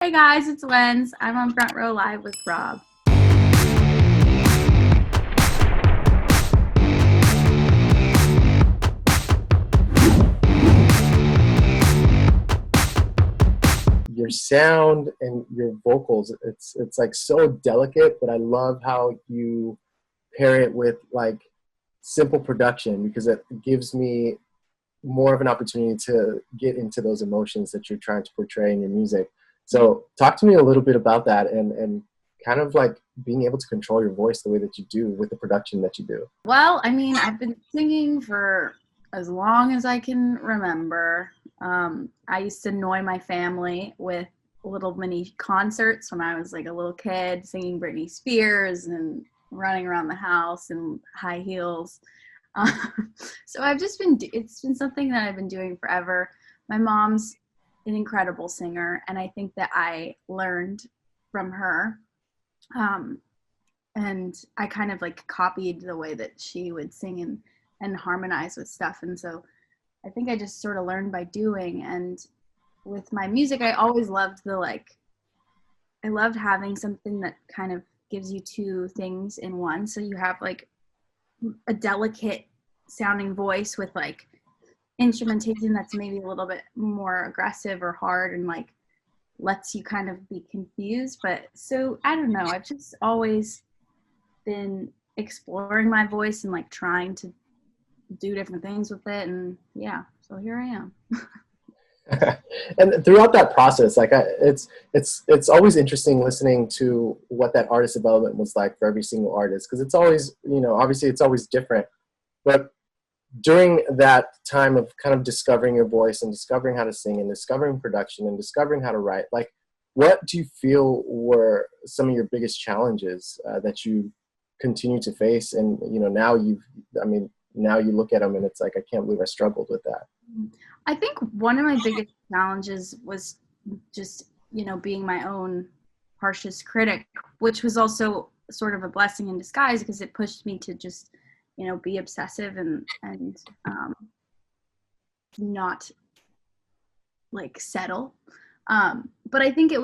Hey guys, it's WENS. I'm on Front Row Live with Rob. Your sound and your vocals, it's like so delicate, but I love how you pair it with like simple production, because it gives me more of an opportunity to get into those emotions that you're trying to portray in your music. So talk to me a little bit about that and kind of like being able to control your voice the way that you do with the production that you do. Well, I mean, I've been singing for as long as I can remember. I used to annoy my family with little mini concerts when I was like a little kid, singing Britney Spears and running around the house in high heels. So it's been something that I've been doing forever. My mom's an incredible singer, and I think that I learned from her. And I kind of like copied the way that she would sing and harmonize with stuff. And so I think I just sort of learned by doing. And with my music, I always loved I loved having something that kind of gives you two things in one. So you have like a delicate sounding voice with like instrumentation that's maybe a little bit more aggressive or hard and like lets you kind of be confused. But so I don't know, I've just always been exploring my voice and like trying to do different things with it, and yeah, so here I am. And throughout that process, like it's always interesting listening to what that artist development was like for every single artist, because it's always, obviously it's always different. But during that time of kind of discovering your voice and discovering how to sing and discovering production and discovering how to write, like what do you feel were some of your biggest challenges that you continue to face? And now now you look at them and it's like, I can't believe I struggled with that. I think one of my biggest challenges was just, being my own harshest critic, which was also sort of a blessing in disguise because it pushed me to just, be obsessive and not like settle. But I think I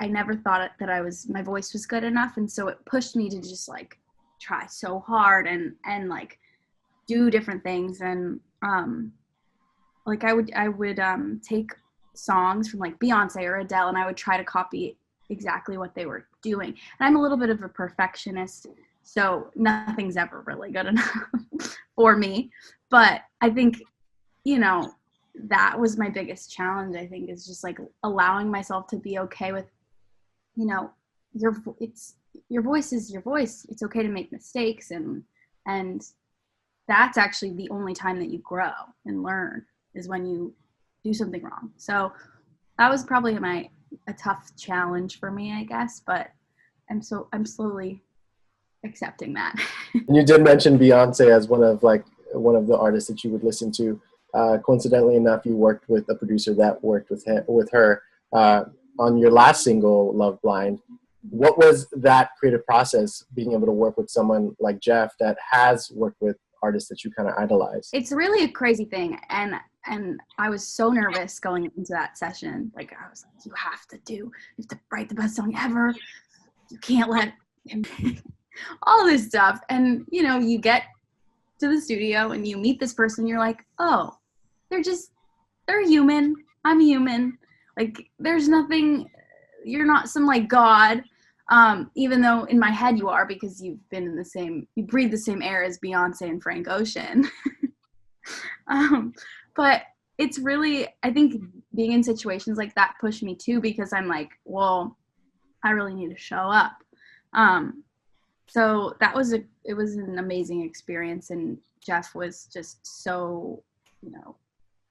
never thought that my voice was good enough. And so it pushed me to just like try so hard and like do different things. And like I would take songs from like Beyonce or Adele, and I would try to copy exactly what they were doing. And I'm a little bit of a perfectionist, so nothing's ever really good enough for me. But I think, that was my biggest challenge, I think, is just like allowing myself to be okay with, your voice is your voice. It's okay to make mistakes, and that's actually the only time that you grow and learn is when you do something wrong. So that was probably a tough challenge for me, I guess, but I'm slowly accepting that. And you did mention Beyonce as one of the artists that you would listen to. Coincidentally enough, you worked with a producer that worked with her on your last single, Love Blind. What was that creative process, being able to work with someone like Jeff that has worked with artists that you kind of idolize? It's really a crazy thing, and I was so nervous going into that session. Like I was like, you have to write the best song ever. You can't let him all this stuff. And you get to the studio and you meet this person, you're like, oh, they're human. I'm human. Like there's nothing, you're not some like God. Even though in my head you are, because you breathe the same air as Beyonce and Frank Ocean. But it's really, I think being in situations like that pushed me too, because I'm like, well, I really need to show up. So it was an amazing experience, and Jeff was just so,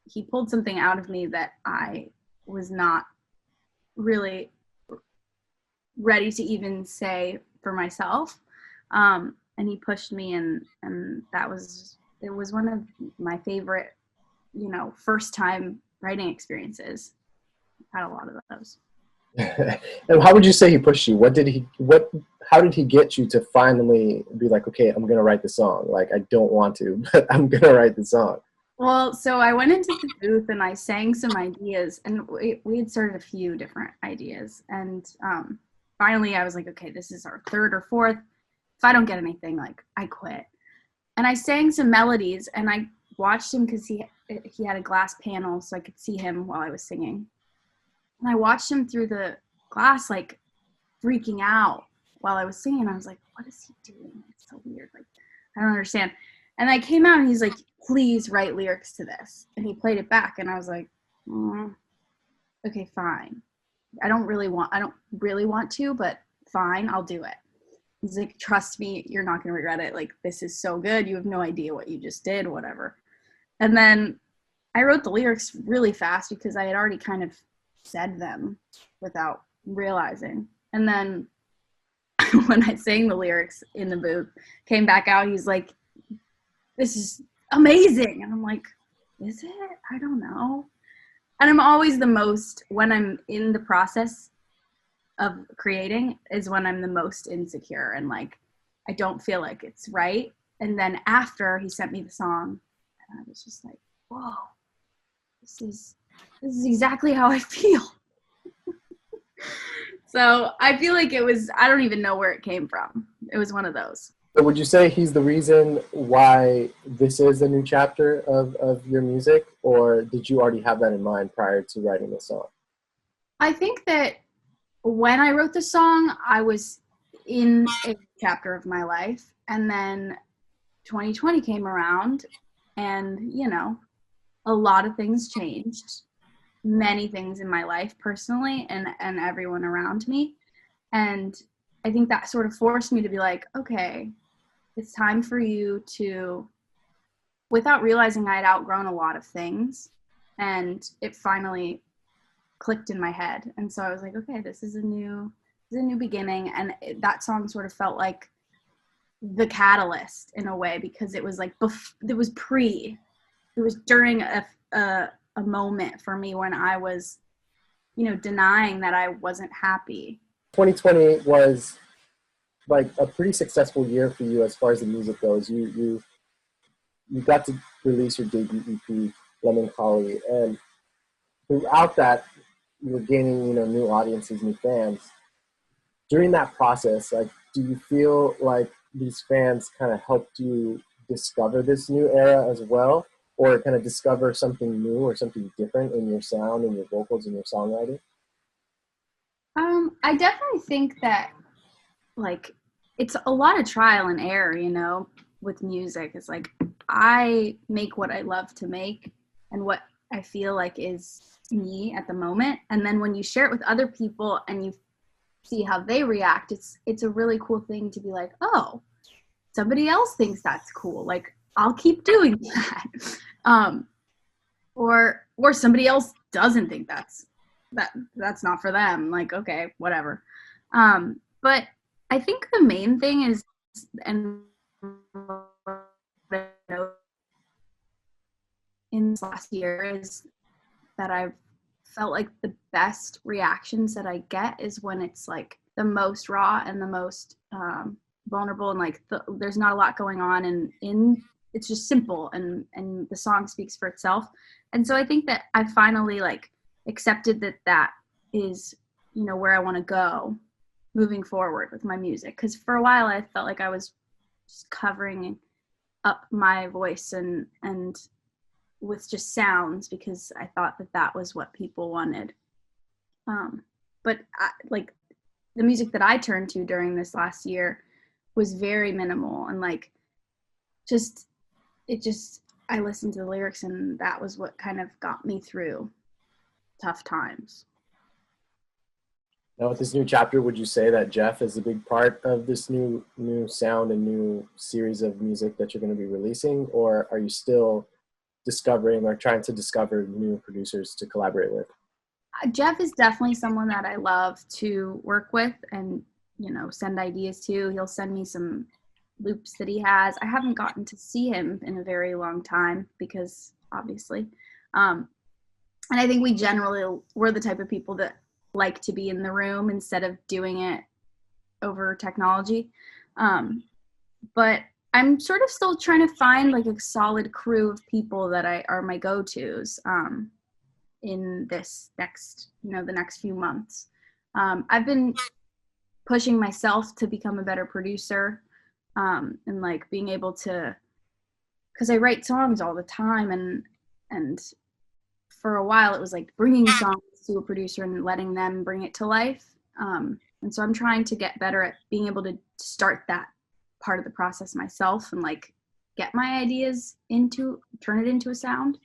he pulled something out of me that I was not really ready to even say for myself. And he pushed me, and it was one of my favorite, first time writing experiences. I've had a lot of those. And how would you say he pushed you? How did he get you to finally be like, okay, I'm going to write the song? Like, I don't want to, but I'm going to write the song. Well, so I went into the booth and I sang some ideas, and we had started a few different ideas. And finally, I was like, okay, this is our third or fourth. If I don't get anything, like, I quit. And I sang some melodies, and I watched him because he had a glass panel, so I could see him while I was singing. And I watched him through the glass, like, freaking out while I was singing. I was like, what is he doing? It's so weird. Like, I don't understand. And I came out and he's like, please write lyrics to this. And he played it back and I was like, okay, fine. I don't really want to, but fine, I'll do it. He's like, trust me, you're not going to regret it. Like, this is so good. You have no idea what you just did, whatever. And then I wrote the lyrics really fast because I had already kind of said them without realizing. And then when I sang the lyrics in the booth, came back out, he's like, this is amazing. And I'm like, is it? I don't know. And I'm always when I'm in the process of creating is when I'm the most insecure and like, I don't feel like it's right. And then after he sent me the song, and I was just like, whoa, this is exactly how I feel. So I feel like I don't even know where it came from. It was one of those. So would you say he's the reason why this is a new chapter of your music, or did you already have that in mind prior to writing the song? I think that when I wrote the song, I was in a chapter of my life, and then 2020 came around, and, you know, a lot of things changed. Many things in my life personally and everyone around me. And I think that sort of forced me to be like, okay, it's time for you to, without realizing I had outgrown a lot of things, and it finally clicked in my head. And so I was like, okay, this is a new beginning. And that song sort of felt like the catalyst in a way, because it was like, it was during a moment for me when I was, you know, denying that I wasn't happy. 2020 was like a pretty successful year for you as far as the music goes. You got to release your debut EP, Lemon Collie, and throughout that, you were gaining, you know, new audiences, new fans. During that process, like, do you feel like these fans kind of helped you discover this new era as well, or kind of discover something new or something different in your sound and your vocals and your songwriting? I definitely think that, like, it's a lot of trial and error, you know, with music. It's like, I make what I love to make and what I feel like is me at the moment. And then when you share it with other people and you see how they react, it's a really cool thing to be like, oh, somebody else thinks that's cool. Like, I'll keep doing that. Or somebody else doesn't think that's not for them. Like, okay, whatever. But I think the main thing is, and in this last year, is that I've felt like the best reactions that I get is when it's like the most raw and the most vulnerable, and like there's not a lot going on, and it's just simple, and the song speaks for itself. And so I think that I finally like accepted that is, you know, where I want to go moving forward with my music. Because for a while I felt like I was just covering up my voice and with just sounds, because I thought that was what people wanted. But like the music that I turned to during this last year was very minimal, and like I listened to the lyrics, and that was what kind of got me through tough times. Now, with this new chapter, would you say that Jeff is a big part of this new sound and new series of music that you're going to be releasing, or are you still discovering or trying to discover new producers to collaborate with? Jeff is definitely someone that I love to work with and, you know, send ideas to. He'll send me some loops that he has. I haven't gotten to see him in a very long time because obviously. And I think we're the type of people that like to be in the room instead of doing it over technology. But I'm sort of still trying to find like a solid crew of people that are my go-tos in this next, the next few months. I've been pushing myself to become a better producer, and like being able to, because I write songs all the time, and for a while it was like bringing songs to a producer and letting them bring it to life. And so I'm trying to get better at being able to start that part of the process myself and like get my ideas turn it into a sound.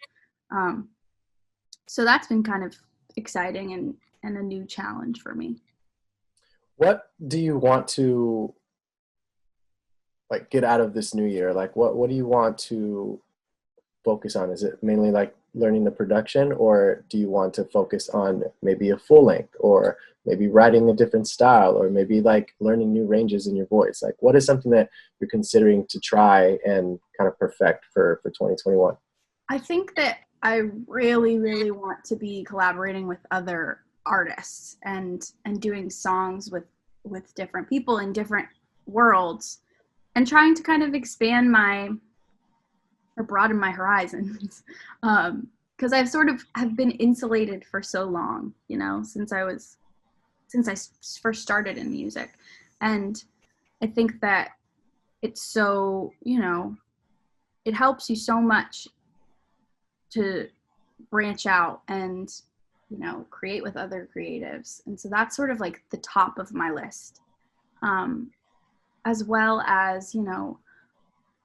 So that's been kind of exciting and a new challenge for me. What do you want to like get out of this new year? Like what do you want to focus on? Is it mainly like learning the production, or do you want to focus on maybe a full length, or maybe writing a different style, or maybe like learning new ranges in your voice? Like what is something that you're considering to try and kind of perfect for 2021? I think that I really, really want to be collaborating with other artists and doing songs with different people in different worlds, and trying to kind of expand or broaden my horizons. Because I've sort of have been insulated for so long, since I first started in music. And I think that it's so, it helps you so much to branch out and, create with other creatives. And so that's sort of like the top of my list. As well as,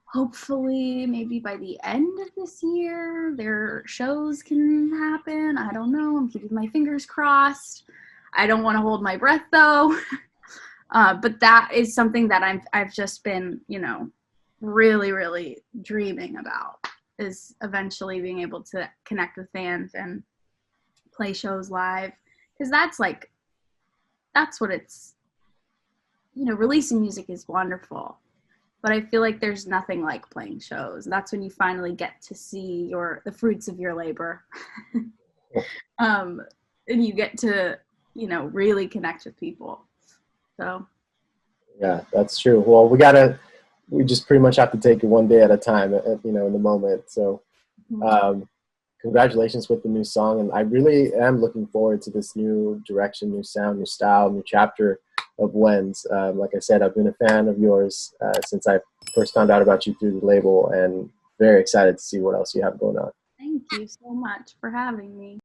hopefully maybe by the end of this year, their shows can happen. I don't know. I'm keeping my fingers crossed. I don't want to hold my breath though. But that is something that I've just been, really, really dreaming about, is eventually being able to connect with fans and play shows live. Because that's what it's, releasing music is wonderful. But I feel like there's nothing like playing shows. That's when you finally get to see the fruits of your labor. And you get to, really connect with people. So. Yeah, that's true. Well, we just pretty much have to take it one day at a time, in the moment. So, congratulations with the new song. And I really am looking forward to this new direction, new sound, new style, new chapter of WENS. Like I said, I've been a fan of yours since I first found out about you through the label, and very excited to see what else you have going on. Thank you so much for having me.